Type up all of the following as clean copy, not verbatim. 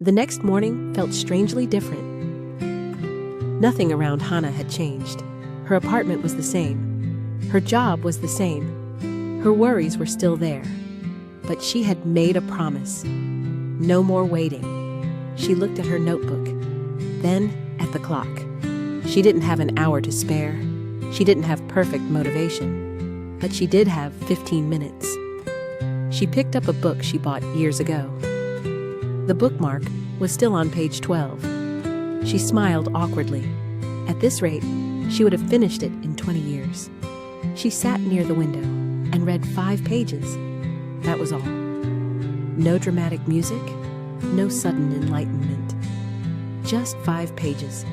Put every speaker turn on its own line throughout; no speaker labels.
The next morning felt strangely different. Nothing around Hana had changed. Her apartment was the same. Her job was the same. Her worries were still there. But she had made a promise. No more waiting. She looked at her notebook, then at the clock. She didn't have an hour to spare. She didn't have perfect motivation. But she did have 15 minutes. She picked up a book she bought years ago. The bookmark was still on page 12. She smiled awkwardly. At this rate, she would have finished it in 20 years. She sat near the window and read 5 pages. That was all. No dramatic music, no sudden enlightenment. Just 5 pages.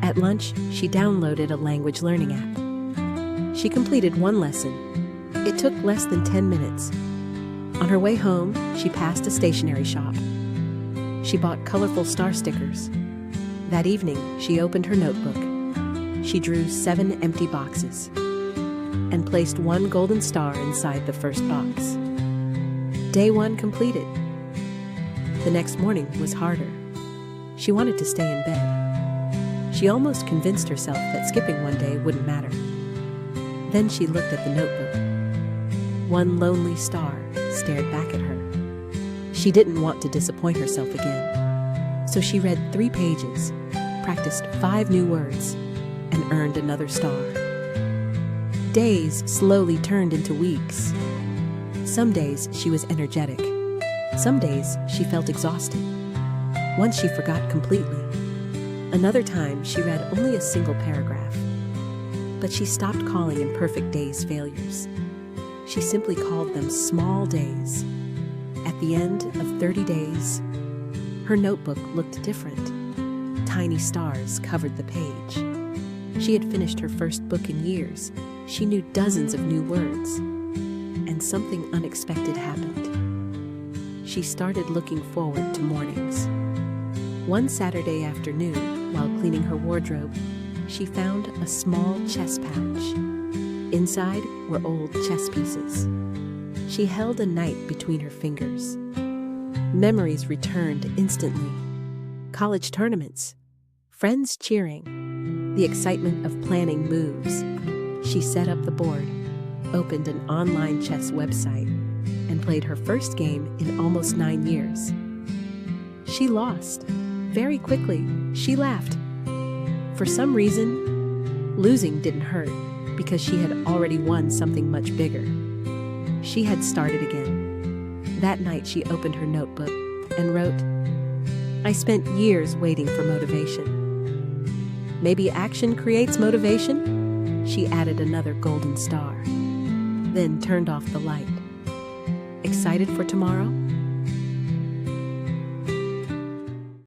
At lunch, she downloaded a language learning app. She completed 1 lesson. It took less than 10 minutes. On her way home, she passed a stationery shop. She bought colorful star stickers. That evening, she opened her notebook. She drew 7 empty boxes and placed 1 golden star inside the first box. Day 1 completed. The next morning was harder. She wanted to stay in bed. She almost convinced herself that skipping 1 day wouldn't matter. Then she looked at the notebook. 1 lonely star stared back at her. She didn't want to disappoint herself again. So she read 3 pages, practiced 5 new words, and earned another star. Days slowly turned into weeks. Some days she was energetic. Some days she felt exhausted. Once she forgot completely. Another time she read only a single paragraph. But she stopped calling imperfect days failures. She simply called them small days. At the end of 30 days, her notebook looked different. Tiny stars covered the page. She had finished her first book in years. She knew dozens of new words. And something unexpected happened. She started looking forward to mornings. One Saturday afternoon, while cleaning her wardrobe, she found a small chess patch. Inside were old chess pieces. She held a knight between her fingers. Memories returned instantly. College tournaments, friends cheering, the excitement of planning moves. She set up the board, opened an online chess website, and played her first game in almost 9 years. She lost. Very quickly, she laughed. For some reason, losing didn't hurt because she had already won something much bigger. She had started again. That night she opened her notebook and wrote, "I spent years waiting for motivation. Maybe action creates motivation?" She added another golden star, then turned off the light. Excited for tomorrow?